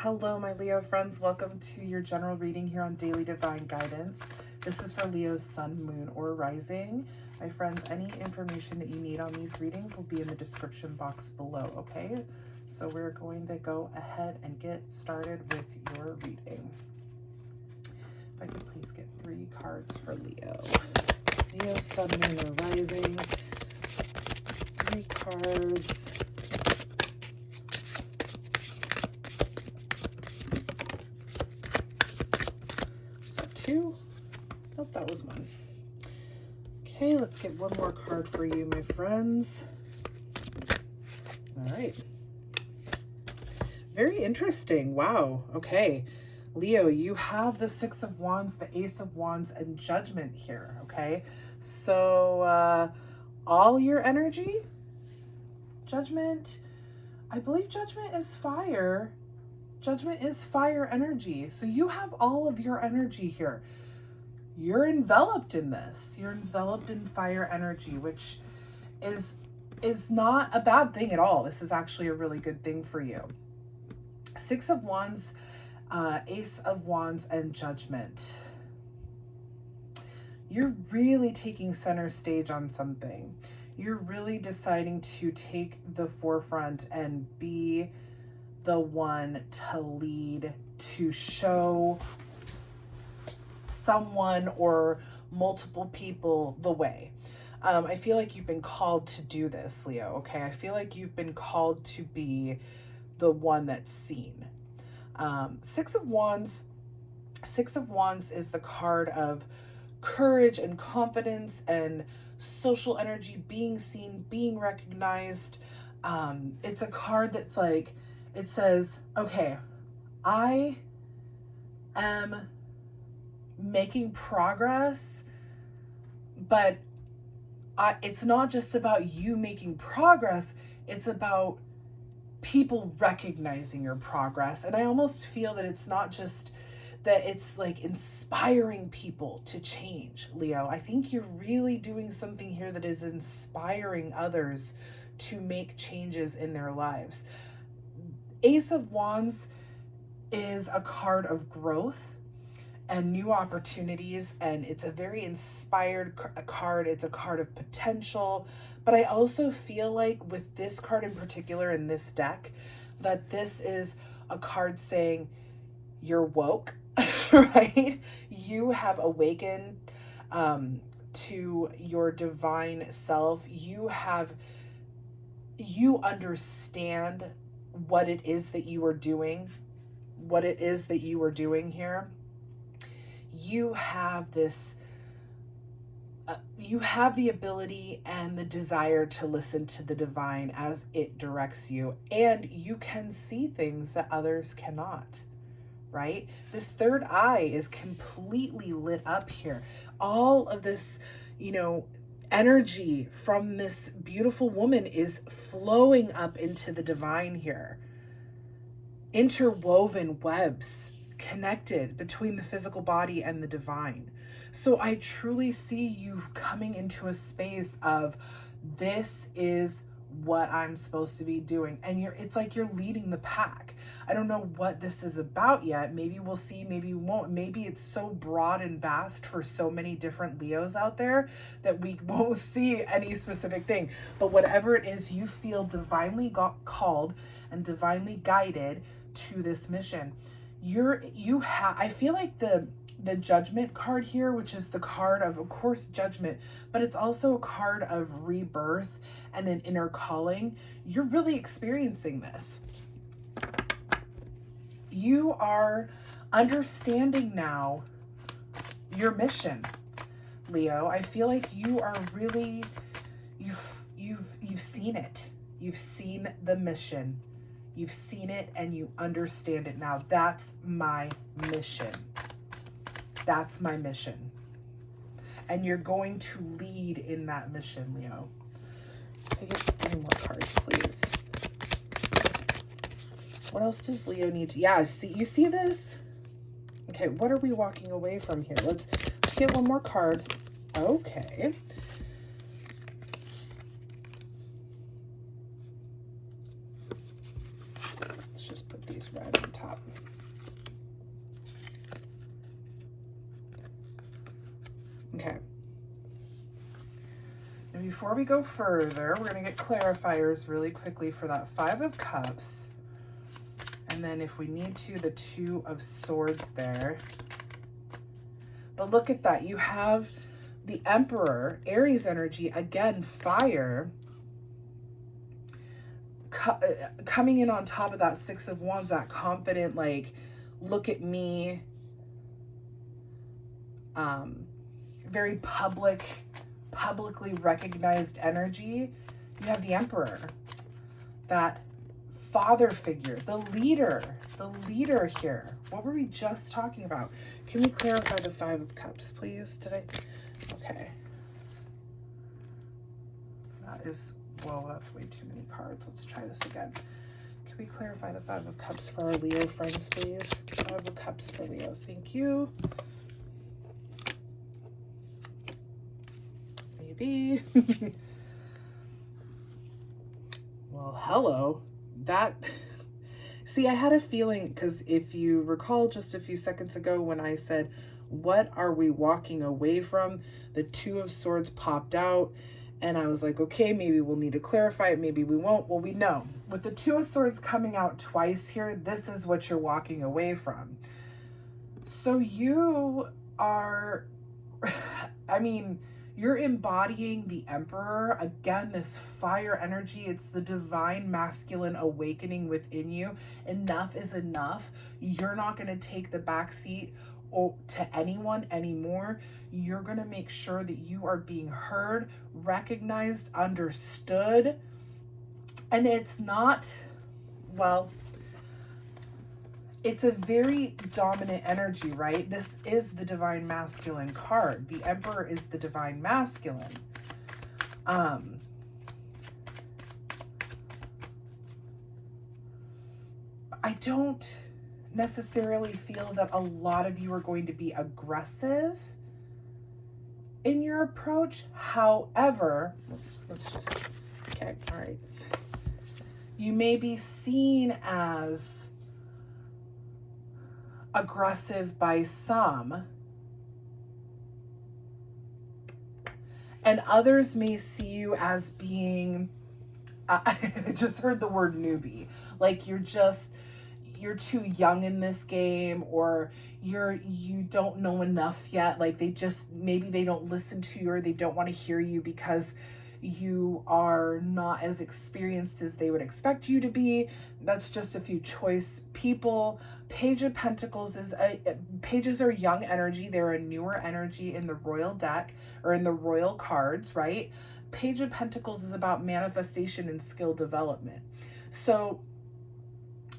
Hello, my Leo friends. Welcome to your general reading here on Daily Divine Guidance. This is for Leo's sun, moon, or rising. My friends, any information that you need on these readings will be in the description box below, okay? So we're going to go ahead and get started with your reading. If I could please get 3 cards for Leo. Leo, sun, moon, or rising. 3 cards. Two? Nope, that was one. Okay, let's get one more card for you, my friends. All right. Very interesting. Wow. Okay. Leo, you have the 6 of Wands, the Ace of Wands, and Judgment here, okay? So, all your energy, Judgment, I believe Judgment is fire. Judgment is fire energy. So you have all of your energy here. You're enveloped in this. You're enveloped in fire energy, which is not a bad thing at all. This is actually a really good thing for you. 6 of Wands, Ace of Wands, and Judgment. You're really taking center stage on something. You're really deciding to take the forefront and be the one to lead, to show someone or multiple people the way. I feel like you've been called to do this, Leo, okay? I feel like you've been called to be the one that's seen. 6 of Wands. 6 of Wands is the card of courage and confidence and social energy, being seen, being recognized. It's a card that's like, it says, okay, I am making progress, but it's not just about you making progress, it's about people recognizing your progress. And I almost feel that it's not just that, it's like inspiring people to change, Leo. I think you're really doing something here that is inspiring others to make changes in their lives. Ace of Wands is a card of growth and new opportunities, and it's a very inspired card. It's a card of potential, but I also feel like with this card in particular in this deck, that this is a card saying you're woke, right? You have awakened to your divine self. You understand what it is that you are doing, here. You have this, you have the ability and the desire to listen to the divine as it directs you, and you can see things that others cannot, right? This third eye is completely lit up here. All of this, energy from this beautiful woman is flowing up into the divine here. Interwoven webs connected between the physical body and the divine. So I truly see you coming into a space of, this is what I'm supposed to be doing. And it's like you're leading the pack. I don't know what this is about yet. Maybe we'll see, maybe we won't. Maybe it's so broad and vast for so many different Leos out there that we won't see any specific thing. But whatever it is, you feel divinely called and divinely guided to this mission. I feel like the Judgment card here, which is the card of course, judgment, but it's also a card of rebirth and an inner calling. You're really experiencing this. You are understanding now your mission, Leo. I feel like you are really, you've seen it. You've seen the mission. You've seen it and you understand it now. That's my mission. That's my mission. And you're going to lead in that mission, Leo. Can I get 3 more cards, please? What else does Leo need to... Yeah, see, you see this? Okay, what are we walking away from here? Let's get one more card. Okay. Let's just put these right on top. Okay. And before we go further, we're going to get clarifiers really quickly for that Five of Cups. And then if we need to, the Two of Swords there. But look at that. You have the Emperor, Aries energy, again, fire, coming in on top of that Six of Wands, that confident, like, look at me, very publicly recognized energy. You have the Emperor, that father figure, the leader here. What were we just talking about? Can we clarify the Five of Cups, please? Okay. That is, whoa, that's way too many cards. Let's try this again. Can we clarify the Five of Cups for our Leo friends, please? Five of Cups for Leo. Thank you. Maybe. Well, hello. See, I had a feeling, because if you recall just a few seconds ago when I said, what are we walking away from? The Two of Swords popped out, and I was like, okay, maybe we'll need to clarify it, maybe we won't. Well, we know. With the Two of Swords coming out twice here, this is what you're walking away from. So you are, I mean, you're embodying the Emperor. Again, this fire energy. It's the divine masculine awakening within you. Enough is enough. You're not going to take the backseat to anyone anymore. You're going to make sure that you are being heard, recognized, understood. And it's not, well, it's a very dominant energy, right? This is the divine masculine card. The Emperor is the divine masculine. I don't necessarily feel that a lot of you are going to be aggressive in your approach. However, let's just, okay, all right. You may be seen as aggressive by some, and others may see you as being, I just heard the word newbie, like you're too young in this game, or you don't know enough yet, like maybe they don't listen to you, or they don't want to hear you because you are not as experienced as they would expect you to be. That's just a few choice people. Page of Pentacles is pages are young energy. They're a newer energy in the royal deck, or in the royal cards, right? Page of Pentacles is about manifestation and skill development. So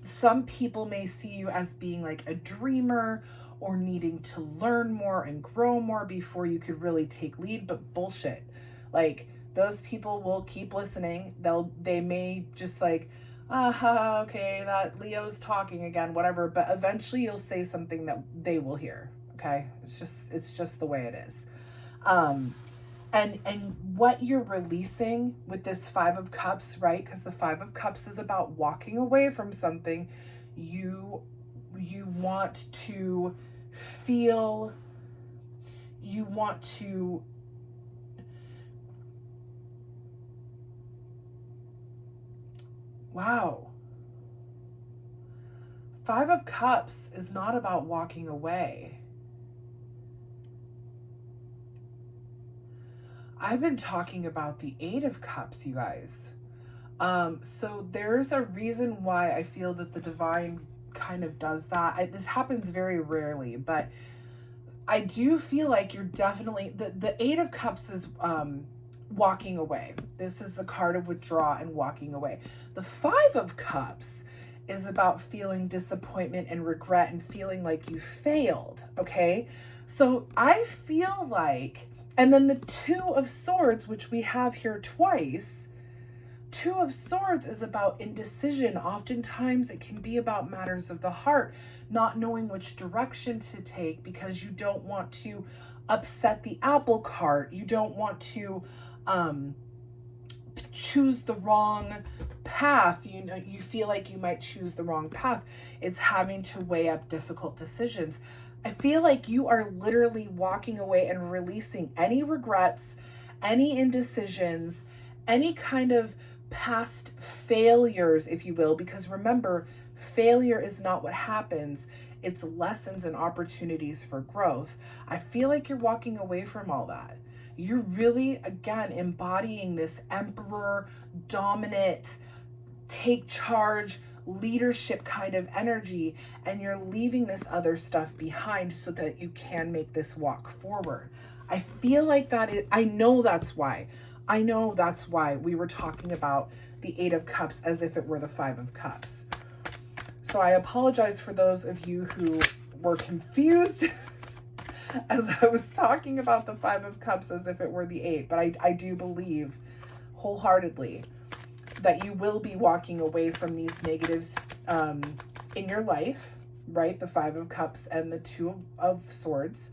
some people may see you as being like a dreamer, or needing to learn more and grow more before you could really take lead, but bullshit. Like, those people will keep listening. They may just like, okay, that Leo's talking again, whatever. But eventually you'll say something that they will hear. Okay. It's just the way it is. And what you're releasing with this Five of Cups, right? Because the Five of Cups is about walking away from something. You want to feel, you want to, wow. Five of Cups is not about walking away. I've been talking about the Eight of Cups, you guys. So there's a reason why I feel that the divine kind of does that. This happens very rarely, but I do feel like you're definitely, the Eight of Cups is walking away. This is the card of withdraw and walking away. The Five of Cups is about feeling disappointment and regret and feeling like you failed, okay? So I feel like, and then the Two of Swords, which we have here twice, Two of Swords is about indecision. Oftentimes it can be about matters of the heart, not knowing which direction to take because you don't want to upset the apple cart. You don't want to choose the wrong path. You know, you feel like you might choose the wrong path. It's having to weigh up difficult decisions. I feel like you are literally walking away and releasing any regrets, any indecisions, any kind of past failures, if you will, because remember, failure is not what happens. It's lessons and opportunities for growth. I feel like you're walking away from all that. You're really, again, embodying this emperor, dominant, take charge, leadership kind of energy, and you're leaving this other stuff behind so that you can make this walk forward. I feel like that is, I know that's why we were talking about the Eight of Cups as if it were the Five of Cups. So I apologize for those of you who were confused as I was talking about the Five of Cups as if it were the Eight, but I do believe wholeheartedly that you will be walking away from these negatives in your life, right? The Five of Cups and the Two of Swords,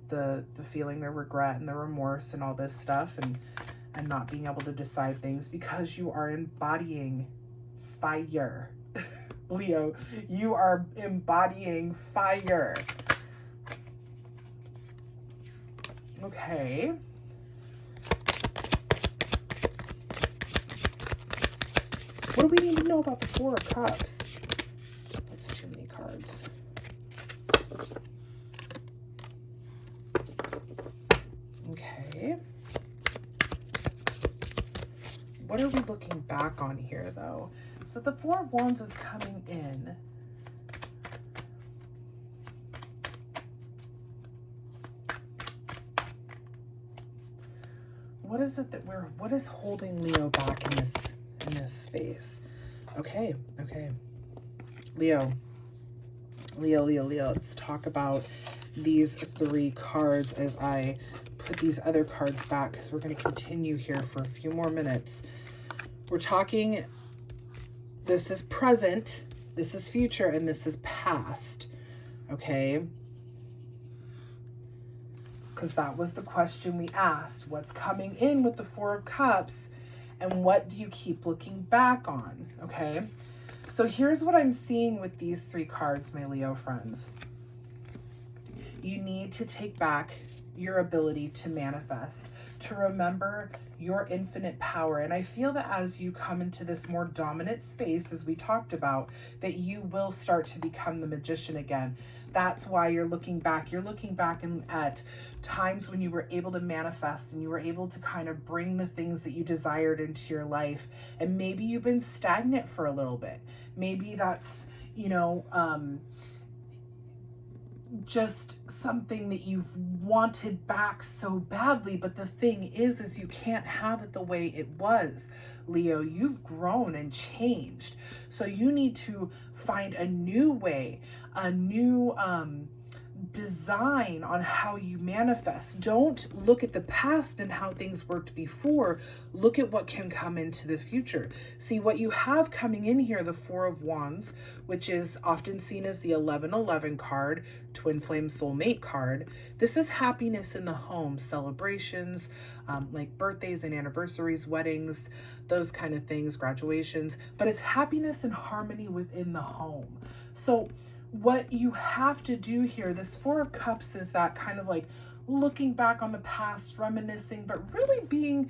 the feeling, the regret and the remorse and all this stuff, and not being able to decide things, because you are embodying fire. Leo, you are embodying fire. Okay. What do we need to know about the Four of Cups? That's too many cards. Okay. What are we looking back on here, though? So the Four of Wands is coming in. What is it that what is holding Leo back in this space? Okay. Leo. Let's talk about these three cards as I put these other cards back, because we're going to continue here for a few more minutes. We're talking, this is present, this is future, and this is past. Okay? Because that was the question we asked. What's coming in with the Four of Cups, and what do you keep looking back on? Okay? So here's what I'm seeing with these three cards, my Leo friends. You need to take back your ability to manifest, to remember your infinite power. And I feel that as you come into this more dominant space, as we talked about, that you will start to become the magician again. That's why you're looking back. You're looking back at times when you were able to manifest and you were able to kind of bring the things that you desired into your life. And maybe you've been stagnant for a little bit. Maybe that's, just something that you've wanted back so badly. But the thing is you can't have it the way it was, Leo. You've grown and changed. So you need to find a new way, a new design on how you manifest. Don't look at the past and how things worked before. Look at what can come into the future. See what you have coming in here, the Four of Wands, which is often seen as the 1111 card, twin flame soulmate card. This is happiness in the home, celebrations, like birthdays and anniversaries, weddings, those kind of things, graduations, but it's happiness and harmony within the home. So what you have to do here, this Four of Cups is that kind of like looking back on the past, reminiscing, but really being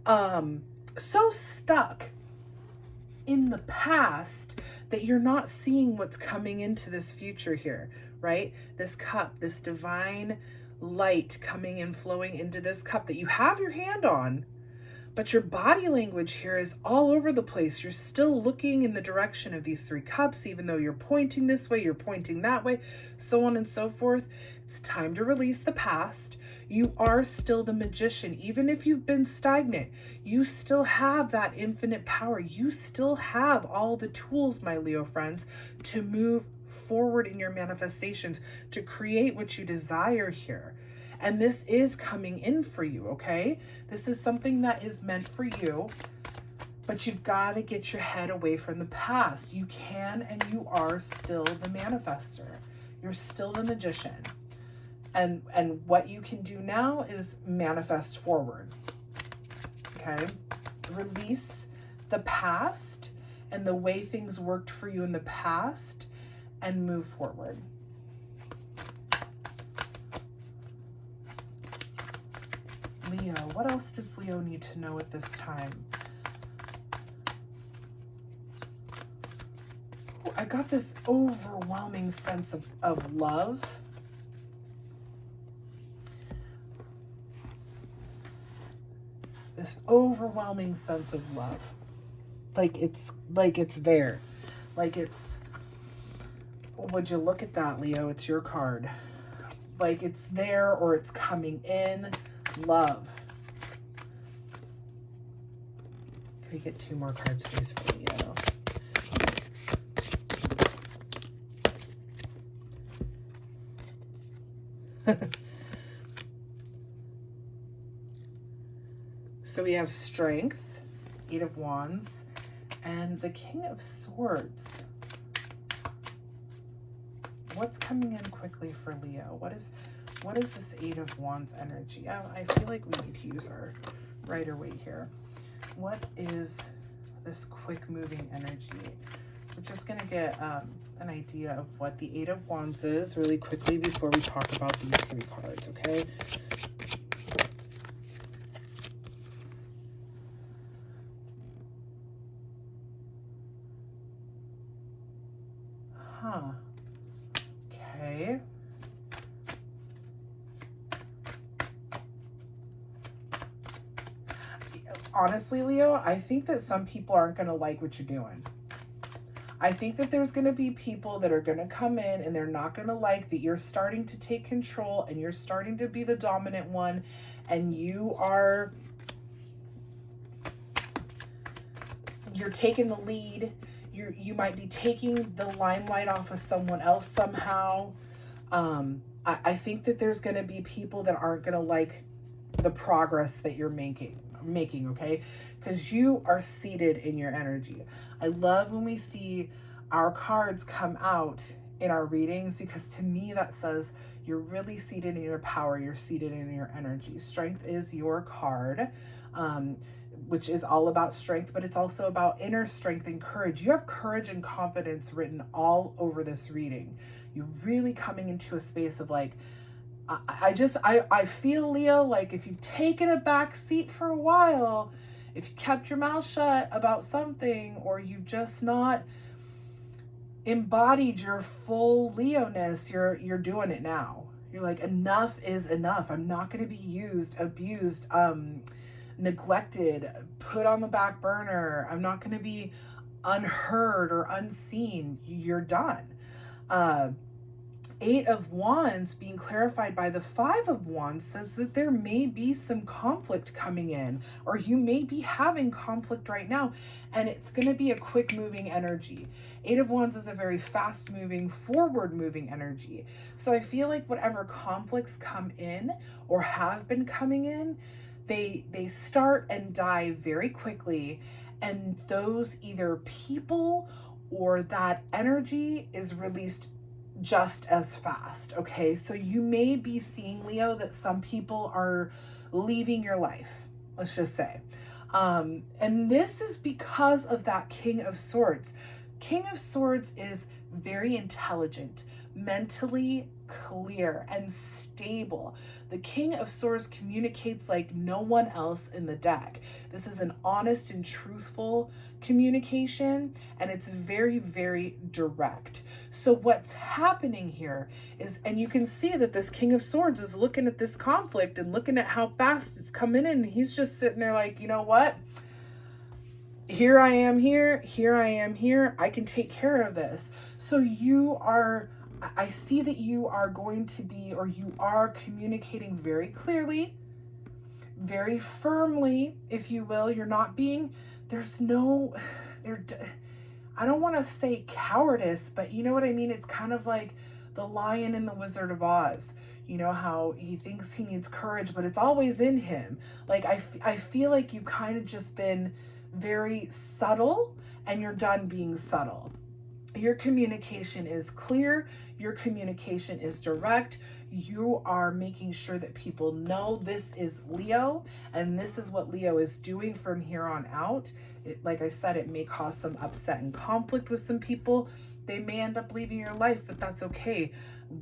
so stuck in the past that you're not seeing what's coming into this future here, right? This cup, this divine light coming and flowing into this cup that you have your hand on, but your body language here is all over the place. You're still looking in the direction of these three cups, even though you're pointing this way, you're pointing that way, so on and so forth. It's time to release the past. You are still the magician. Even if you've been stagnant, you still have that infinite power. You still have all the tools, my Leo friends, to move forward in your manifestations, to create what you desire here. And this is coming in for you, okay? This is something that is meant for you, but you've got to get your head away from the past. You can, and you are still the manifester. You're still the magician. And what you can do now is manifest forward, okay? Release the past and the way things worked for you in the past and move forward. Leo, what else does Leo need to know at this time? Ooh, I got this overwhelming sense of love. This overwhelming sense of love. Like it's there. Like it's, would you look at that, Leo? It's your card. Like it's there or it's coming in. Love. Can we get 2 more cards, please, for Leo? So we have Strength, 8 of Wands, and the King of Swords. What's coming in quickly for Leo? What is this 8 of Wands energy? I feel like we need to use our Rider-Waite here. What is this quick moving energy? We're just going to get an idea of what the 8 of Wands is really quickly before we talk about these 3 cards, okay? Huh. Okay. Honestly, Leo, I think that some people aren't going to like what you're doing. I think that there's going to be people that are going to come in and they're not going to like that you're starting to take control and you're starting to be the dominant one, and you're taking the lead. You might be taking the limelight off of someone else somehow. I think that there's going to be people that aren't going to like the progress that you're making, okay? Because you are seated in your energy. I love when we see our cards come out in our readings, because to me that says you're really seated in your power, you're seated in your energy. Strength is your card, which is all about strength, but it's also about inner strength and courage. You have courage and confidence written all over this reading. You're really coming into a space of like, I feel, Leo, like if you've taken a back seat for a while, if you kept your mouth shut about something, or you've just not embodied your full Leo-ness, you're doing it now. You're like, enough is enough. I'm not going to be used, abused, neglected, put on the back burner. I'm not going to be unheard or unseen. You're done. 8 of Wands being clarified by the 5 of Wands says that there may be some conflict coming in, or you may be having conflict right now, and it's going to be a quick moving energy. 8 of Wands is a very fast moving, forward moving energy. So I feel like whatever conflicts come in or have been coming in, they start and die very quickly, and those either people or that energy is released just as fast, okay? So you may be seeing, Leo, that some people are leaving your life, let's just say. And this is because of that King of Swords. King of Swords is very intelligent, mentally clear, and stable. The King of Swords communicates like no one else in the deck. This is an honest and truthful communication, and it's very, very direct. So what's happening here is, and you can see that this King of Swords is looking at this conflict and looking at how fast it's coming in, and he's just sitting there like, you know what? Here I am here I am here. I can take care of this. So I see that you are going to be, or you are communicating very clearly, very firmly, if you will. You're not being, I don't want to say cowardice, but you know what I mean? It's kind of like the Lion in the Wizard of Oz. You know how he thinks he needs courage, but it's always in him. Like, I feel like you've kind of just been very subtle, and you're done being subtle. Your communication is clear. Your communication is direct. You are making sure that people know this is Leo, and this is what Leo is doing from here on out. Like I said, it may cause some upset and conflict with some people. They may end up leaving your life, but that's okay.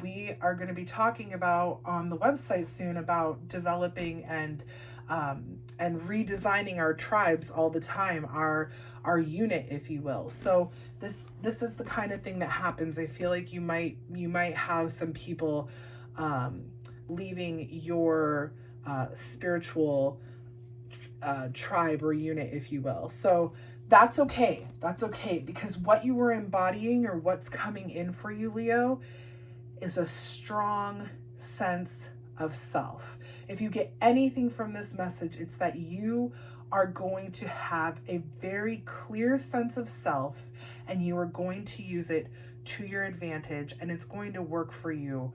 We are going to be talking about on the website soon about developing and and redesigning our tribes all the time, our unit, if you will. So this is the kind of thing that happens. I feel like you might have some people leaving your spiritual tribe or unit, if you will. So that's okay. That's okay, because what you were embodying, or what's coming in for you, Leo, is a strong sense of self. If you get anything from this message, it's that you are going to have a very clear sense of self, and you are going to use it to your advantage, and it's going to work for you.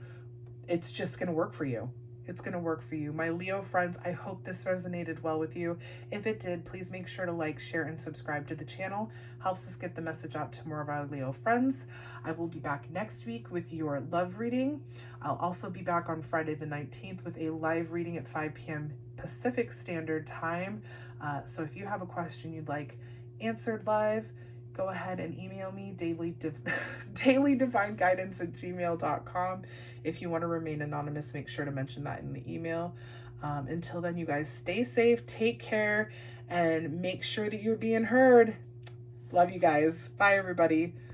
It's just going to work for you. It's going to work for you. My Leo friends, I hope this resonated well with you. If it did, please make sure to like, share, and subscribe to the channel. Helps us get the message out to more of our Leo friends. I will be back next week with your love reading. I'll also be back on Friday the 19th with a live reading at 5 p.m. Pacific Standard Time. So if you have a question you'd like answered live, go ahead and email me dailydivineguidance@gmail.com. If you want to remain anonymous, make sure to mention that in the email. Until then, you guys stay safe, take care, and make sure that you're being heard. Love you guys. Bye, everybody.